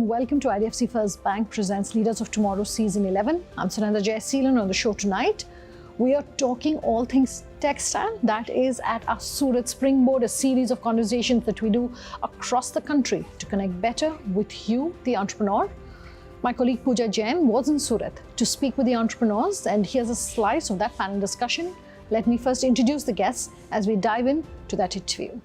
welcome to IDFC First Bank presents Leaders of Tomorrow Season 11. I'm Sunanda Jayseelan on the show tonight. We are talking all things textile, that is at our Surat Springboard, a series of conversations that we do across the country to connect better with you, the entrepreneur. My colleague Pooja Jain was in Surat to speak with the entrepreneurs, and here's a slice of that panel discussion. Let me first introduce the guests as we dive into that interview.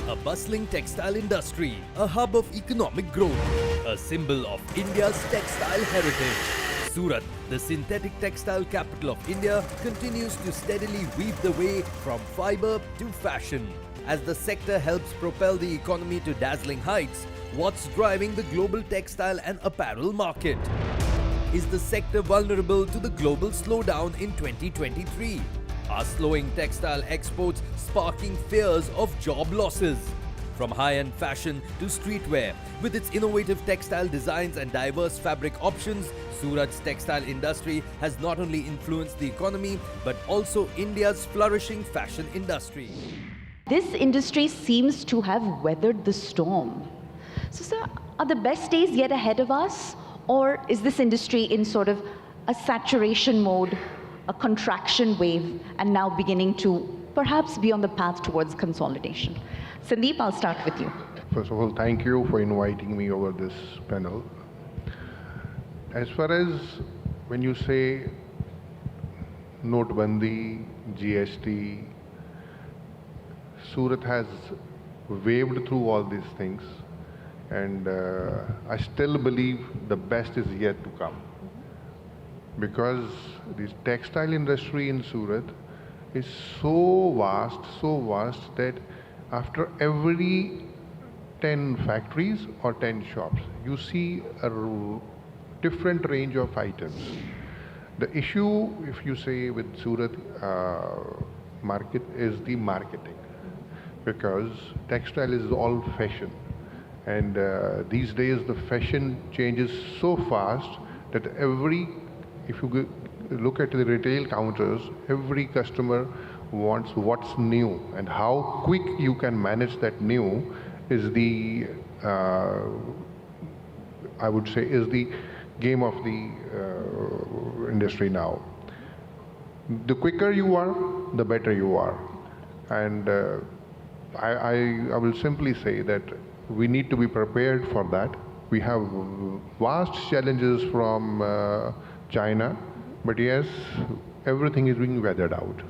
A bustling textile industry, a hub of economic growth, a symbol of India's textile heritage. Surat, the synthetic textile capital of India, continues to steadily weave the way from fiber to fashion. As the sector helps propel the economy to dazzling heights, what's driving the global textile and apparel market? Is the sector vulnerable to the global slowdown in 2023? Are slowing textile exports sparking fears of job losses? From high-end fashion to streetwear, with its innovative textile designs and diverse fabric options, Surat's textile industry has not only influenced the economy but also India's flourishing fashion industry. This industry seems to have weathered the storm. So, sir, are the best days yet ahead of us? Or is this industry in sort of a saturation mode, a contraction wave, and now beginning to perhaps be on the path towards consolidation? Sandeep, I'll start with you. First of all, thank you for inviting me over this panel. As far as when you say Notebandi, GST, Surat has waved through all these things, and I still believe the best is yet to come. Because this textile industry in Surat is so vast that after every 10 factories or 10 shops, you see a different range of items. The issue, if you say with Surat market, is the marketing. Because textile is all fashion. And these days the fashion changes so fast that if you look at the retail counters, every customer wants what's new, and how quick you can manage that new is the, I would say, is the game of the industry now. The quicker you are, the better you are. And I will simply say that we need to be prepared for that. We have vast challenges from China, but yes, everything is being weathered out.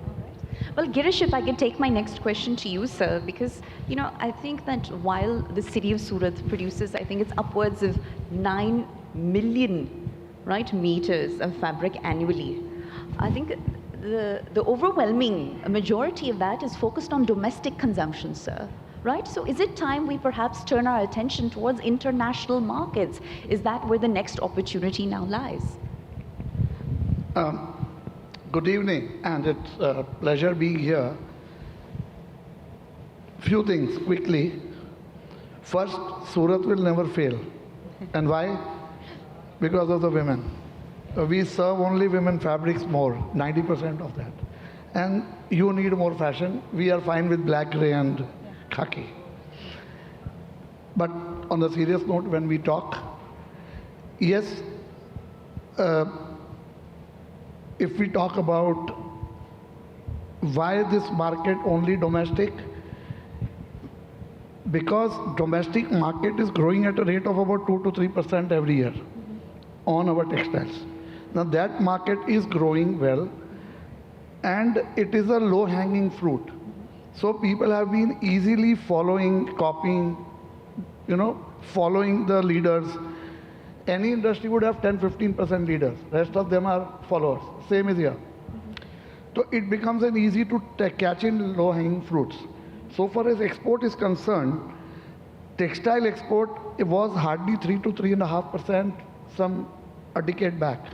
Well, Girish, if I could take my next question to you, sir, because, you know, I think that while the city of Surat produces, I think it's upwards of 9 million, right, meters of fabric annually, I think the overwhelming majority of that is focused on domestic consumption, sir. Right? So is it time we perhaps turn our attention towards international markets? Is that where the next opportunity now lies? Good evening, and it's a pleasure being here. Few things quickly. First, Surat will never fail. And why? Because of the women. We serve only women fabrics more, 90% of that. And you need more fashion. We are fine with black, gray, and khaki. But on a serious note, when we talk, yes, if we talk about why this market only domestic, because domestic market is growing at a rate of about 2 to 3% every year on our textiles. Now that market is growing well, and it is a low-hanging fruit. So people have been easily following, copying, following the leaders. Any industry would have 10-15% leaders. Rest of them are followers. Same is here. So it becomes an easy to catch in low-hanging fruits. So far as export is concerned, textile export, it was hardly 3 to 3.5% a decade back.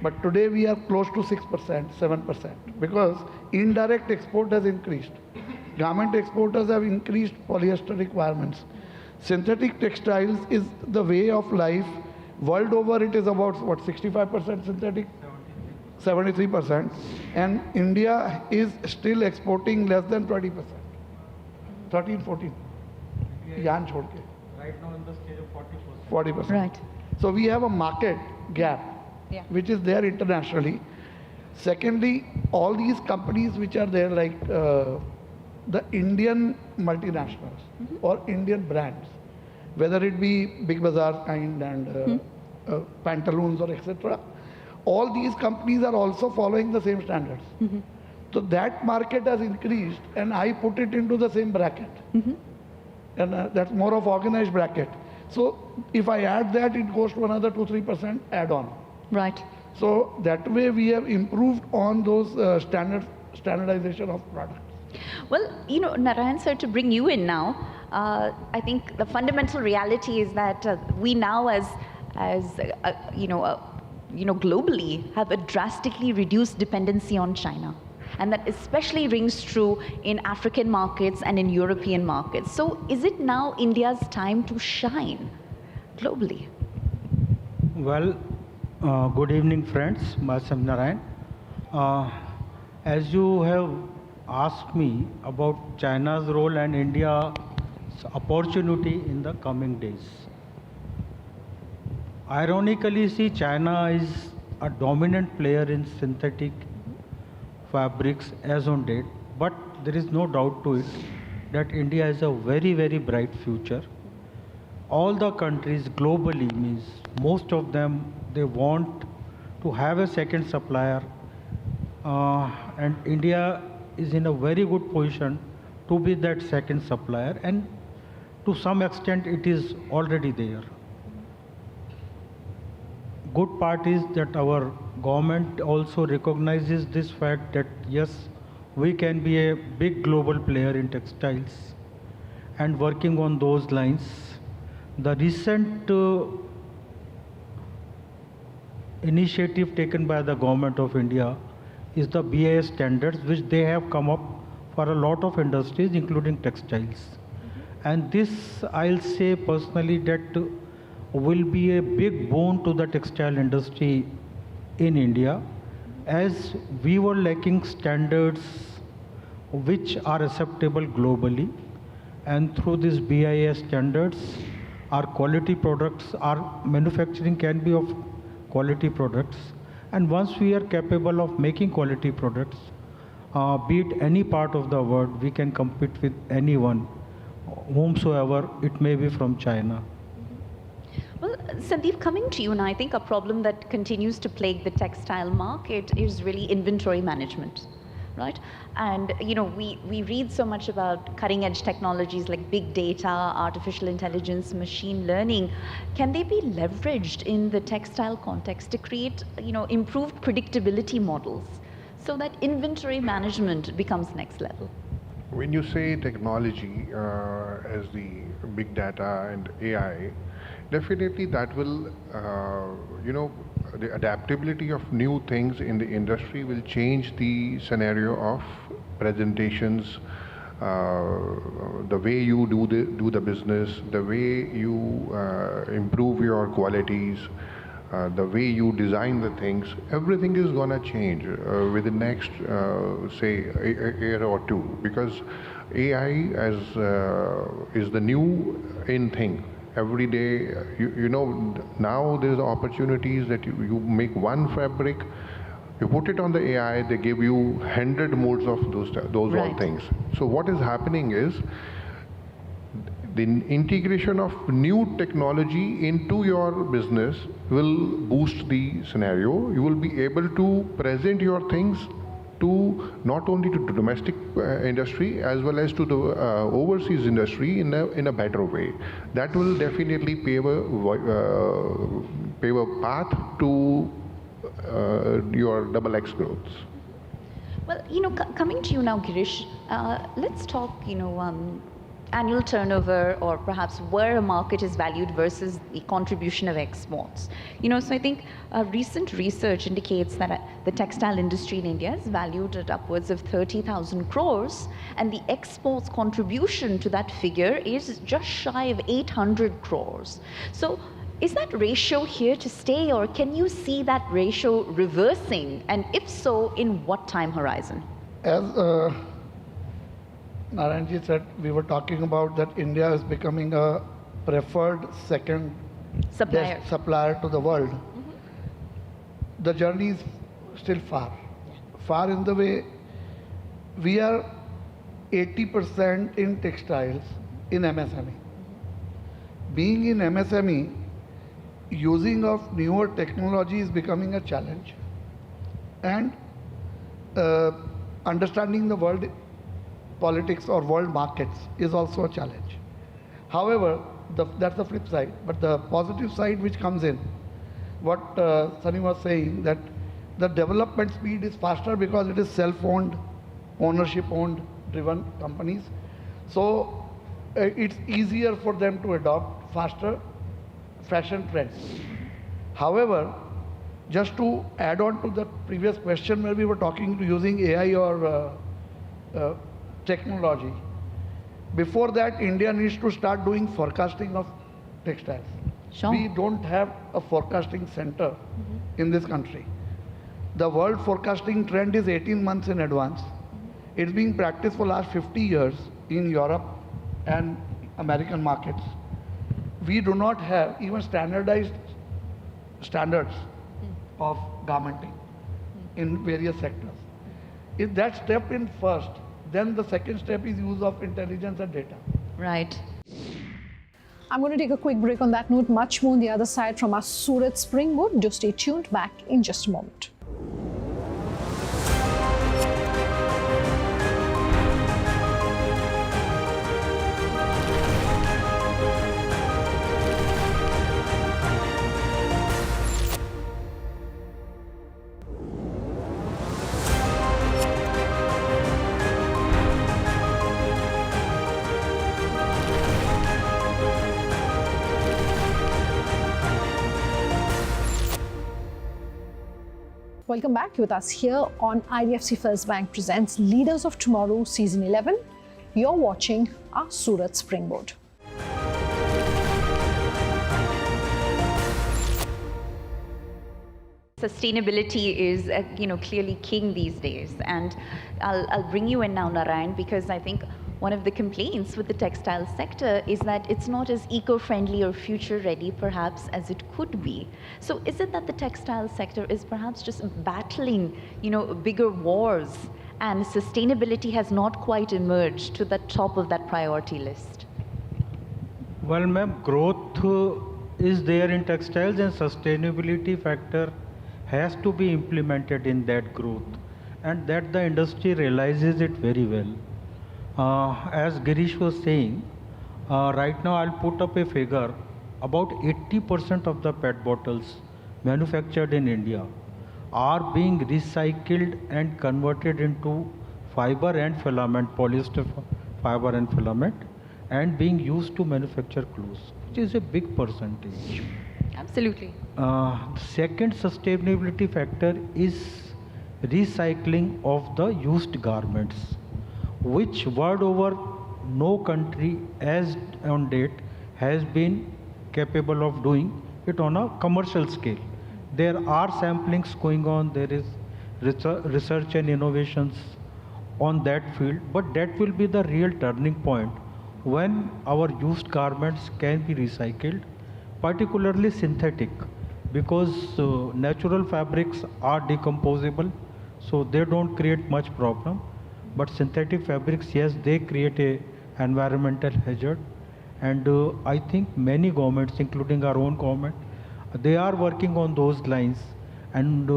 But today we are close to 6%, 7%, because indirect export has increased. Garment exporters have increased polyester requirements. Synthetic textiles is the way of life. World over, it is about, what, 65% synthetic? 73%, and India is still exporting less than 20%, 13, 14. Yan chhod ke. Right now in the stage of 40%. 40%. Right. So we have a market gap, Yeah. which is there internationally. Secondly, all these companies which are there, like the Indian multinationals or Indian brands, whether it be Big Bazaar kind and Pantaloons or etc., all these companies are also following the same standards. So that market has increased, and I put it into the same bracket. And that's more of organized bracket. So if I add that, it goes to another 2-3% add-on. Right. So that way we have improved on those standardization of products. Well, Narain sir, to bring you in now, I think the fundamental reality is that we now, globally, have a drastically reduced dependency on China, and that especially rings true in African markets and in European markets. So, is it now India's time to shine globally? Well, good evening, friends. Myself Narain. As you have asked me about China's role and India's opportunity in the coming days. Ironically, see, China is a dominant player in synthetic fabrics as on date, but there is no doubt to it that India has a very, very bright future. All the countries globally, means most of them, they want to have a second supplier, and India is in a very good position to be that second supplier, and to some extent it is already there. Good part is that our government also recognizes this fact that yes, we can be a big global player in textiles, and working on those lines. The recent initiative taken by the government of India is the BIS standards, which they have come up for a lot of industries, including textiles. And this, I'll say personally, that will be a big boon to the textile industry in India, as we were lacking standards which are acceptable globally, and through these BIS standards, our quality products, our manufacturing can be of quality products, and once we are capable of making quality products, be it any part of the world, we can compete with anyone, whomsoever it may be from China. Well, Sandeep, coming to you now, I think a problem that continues to plague the textile market is really inventory management, right? And, we read so much about cutting edge technologies like big data, artificial intelligence, machine learning. Can they be leveraged in the textile context to create, improved predictability models so that inventory management becomes next level? When you say technology as the big data and AI, definitely that will, the adaptability of new things in the industry will change the scenario of presentations, the way you do the business, the way you improve your qualities, the way you design the things. Everything is gonna change within the next, say, a year or two, because AI is the new in thing. Every day, now there's opportunities that you make one fabric, you put it on the AI, they give you 100 modes of those Right. all things. So what is happening is the integration of new technology into your business will boost the scenario. You will be able to present your things to not only to the domestic industry as well as to the overseas industry in a better way. That will definitely pave a path to your double X growth. Well, coming to you now, Girish, let's talk, annual turnover, or perhaps where a market is valued versus the contribution of exports. So I think recent research indicates that the textile industry in India is valued at upwards of 30,000 crores, and the exports contribution to that figure is just shy of 800 crores. So, Is that ratio here to stay, or can you see that ratio reversing? And if so, in what time horizon? As Narainji said, we were talking about that India is becoming a preferred second supplier to the world. The journey is still far in the way. We are 80% in textiles in MSME. Being in MSME, using of newer technology is becoming a challenge, and understanding the world politics or world markets is also a challenge. However, that's the flip side. But the positive side which comes in, what Sunny was saying, that the development speed is faster because it is self-owned, ownership-owned, driven companies. So it's easier for them to adopt faster fashion trends. However, just to add on to the previous question where we were talking to using AI or technology, before that India needs to start doing forecasting of textiles. Sure. We don't have a forecasting center in this country. The world forecasting trend is 18 months in advance. It's being practiced for last 50 years in Europe and American markets. We do not have even standardized standards of garmenting in various sectors. If that step in first, then the second step is use of intelligence and data. Right. I'm going to take a quick break on that note. Much more on the other side from our Surat Springboard. Do stay tuned. Back in just a moment. Welcome back. With us here on IDFC First Bank presents Leaders of Tomorrow Season 11. You're watching our Surat Springboard. Sustainability is, clearly king these days. And I'll bring you in now, Narain, because I think one of the complaints with the textile sector is that it's not as eco-friendly or future-ready, perhaps, as it could be. So is it that the textile sector is perhaps just battling, bigger wars, and sustainability has not quite emerged to the top of that priority list? Well, ma'am, growth is there in textiles, and sustainability factor has to be implemented in that growth, and that the industry realizes it very well. As Girish was saying, right now I'll put up a figure. About 80% of the PET bottles manufactured in India are being recycled and converted into fiber and filament, polyester fiber and filament, and being used to manufacture clothes, which is a big percentage. Absolutely. The second sustainability factor is recycling of the used garments, which world over no country as on date has been capable of doing it on a commercial scale. There are samplings going on, there is research and innovations on that field, but that will be the real turning point when our used garments can be recycled, particularly synthetic, because natural fabrics are decomposable, so they don't create much problem. But synthetic fabrics, yes, they create a environmental hazard, and I think many governments, including our own government, they are working on those lines, and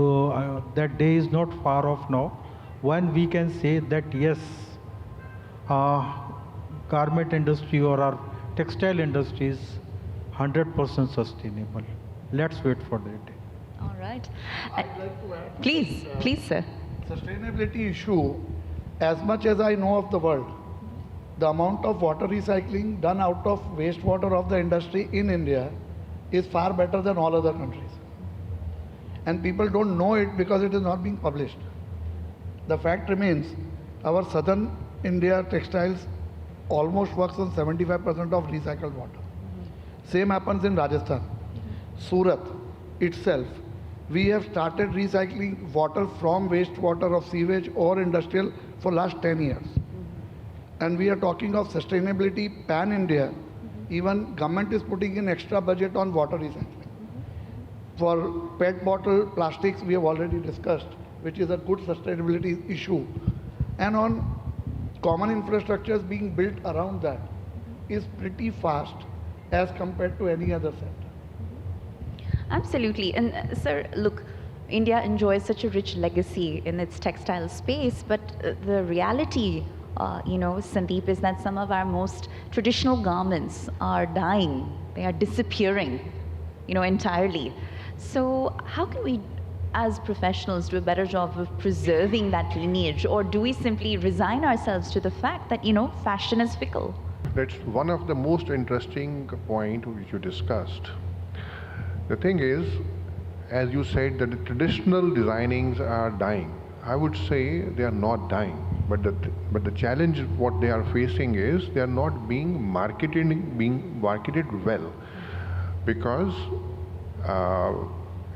that day is not far off now when we can say that yes, garment industry or our textile industry is 100% sustainable. Let's wait for that day. All right. I'd like to add, Please, sir. Sustainability issue, as much as I know of the world, the amount of water recycling done out of wastewater of the industry in India is far better than all other countries. And people don't know it because it is not being published. The fact remains, our southern India textiles almost works on 75% of recycled water. Same happens in Rajasthan. Surat itself, we have started recycling water from wastewater of sewage or industrial for last 10 years. And we are talking of sustainability pan-India. Even government is putting in extra budget on water recycling. For PET bottle plastics, we have already discussed, which is a good sustainability issue. And on common infrastructures being built around that is pretty fast as compared to any other sector. Absolutely. And sir, look, India enjoys such a rich legacy in its textile space, but the reality, Sandeep, is that some of our most traditional garments are dying. They are disappearing, entirely. So how can we, as professionals, do a better job of preserving that lineage? Or do we simply resign ourselves to the fact that, fashion is fickle? That's one of the most interesting point which you discussed. The thing is, as you said, that the traditional designings are dying. I would say they are not dying, but the challenge what they are facing is they are not being marketed well, because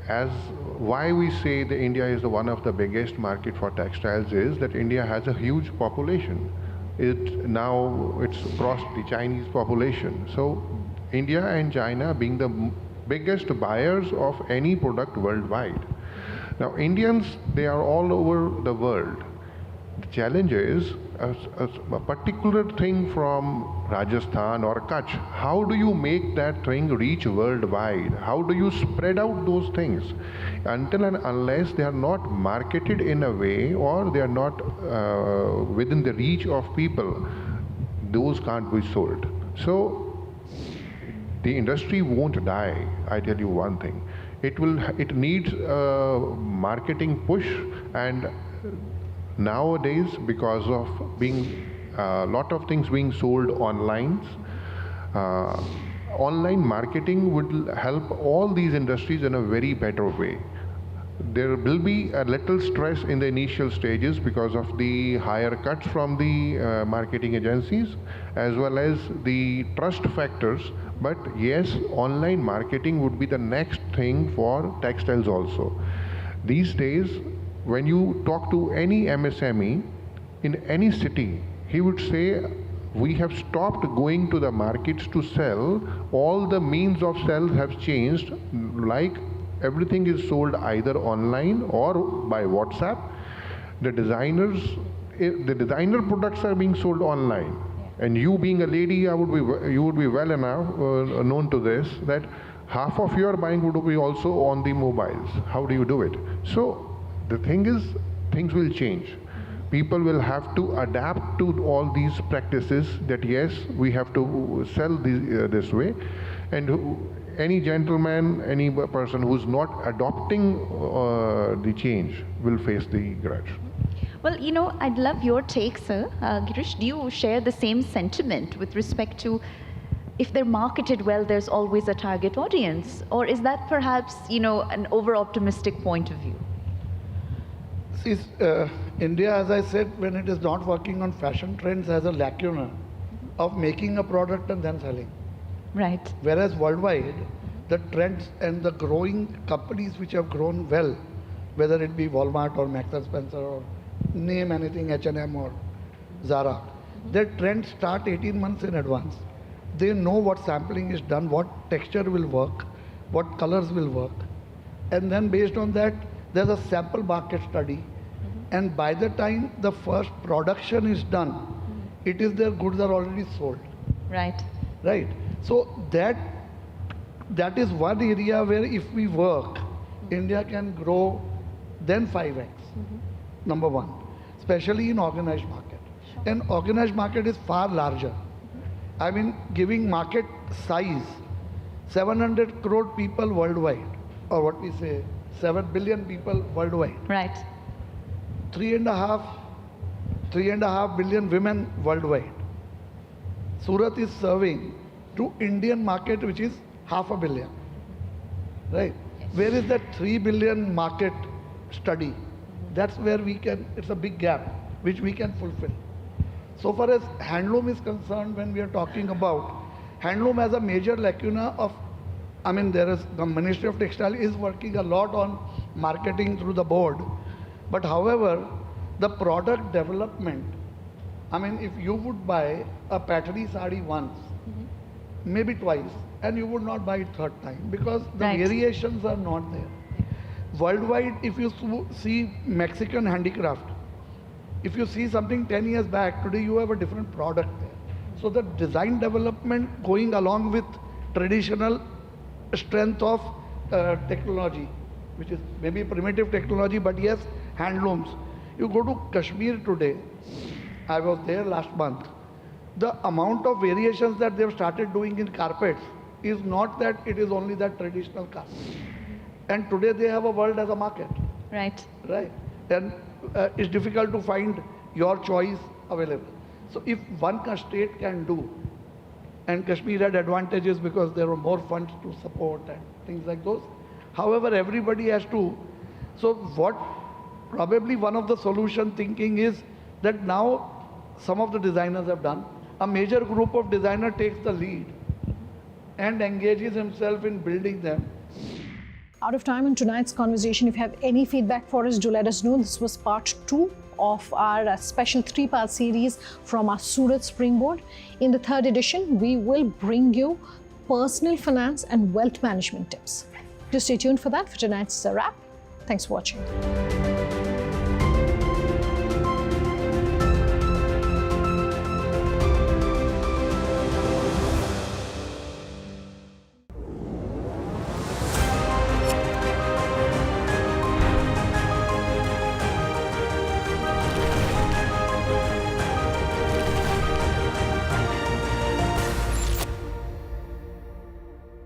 as why we say that India is one of the biggest market for textiles is that India has a huge population. It's crossed the Chinese population. So India and China being the biggest buyers of any product worldwide. Now Indians, they are all over the world. The challenge is a particular thing from Rajasthan or Kutch. How do you make that thing reach worldwide? How do you spread out those things? Until and unless they are not marketed in a way or they are not within the reach of people, those can't be sold. So the industry won't die, I tell you one thing. It needs a marketing push, and nowadays, because of being a lot of things being sold online, online marketing would help all these industries in a very better way. There will be a little stress in the initial stages because of the higher cuts from the marketing agencies as well as the trust factors. But yes, online marketing would be the next thing for textiles also. These days, when you talk to any MSME in any city, he would say, we have stopped going to the markets to sell. All the means of sale have changed, like everything is sold either online or by WhatsApp. The designer products are being sold online. And you being a lady, you would be well enough known to this, that half of your buying would be also on the mobiles. How do you do it? So the thing is, things will change. People will have to adapt to all these practices that yes, we have to sell this way. And any gentleman, any person who's not adopting the change will face the grudge. Well, I'd love your take, sir. Girish, do you share the same sentiment with respect to if they're marketed well, there's always a target audience? Or is that perhaps, an over-optimistic point of view? See, India, as I said, when it is not working on fashion trends, has a lacuna of making a product and then selling. Right. Whereas worldwide, the trends and the growing companies which have grown well, whether it be Walmart or Max & Spencer or name anything, H&M or Zara, their trends start 18 months in advance. They know what sampling is done, what texture will work, what colors will work. And then based on that, there's a sample market study. And by the time the first production is done, it is their goods are already sold. Right. Right. So that is one area where if we work, India can grow then 5x. Number one, especially in organized market. And organized market is far larger. I mean, giving market size, 700 crore people worldwide, or what we say, 7 billion people worldwide. Right. 3.5 billion women worldwide. Surat is serving to Indian market, which is 500 million. Right? Yes. Where is that 3 billion market study? That's where it's a big gap, which we can fulfill. So far as handloom is concerned, when we are talking about, handloom has a major lacuna of I mean, there is the Ministry of Textile is working a lot on marketing through the board. But however, the product development, I mean, if you would buy a patri sari once, maybe twice, and you would not buy it third time because the Right. variations are not there. Worldwide, if you see Mexican handicraft, if you see something 10 years back, today you have a different product there. So the design development going along with traditional strength of technology, which is maybe primitive technology, but yes, handlooms. You go to Kashmir today, I was there last month, the amount of variations that they've started doing in carpets is not that it is only that traditional carpet. And today they have a world as a market, Right. right? And it's difficult to find your choice available. So if one state can do, and Kashmir had advantages because there were more funds to support and things like those. However, everybody has to, so what probably one of the solution thinking is that now some of the designers have done, a major group of designer takes the lead and engages himself in building them. Out of time in tonight's conversation. If you have any feedback for us, do let us know. This was part 2 of our special 3-part series from our Surat Springboard. In the 3rd edition, we will bring you personal finance and wealth management tips. Do stay tuned for that. For tonight's wrap. Thanks for watching.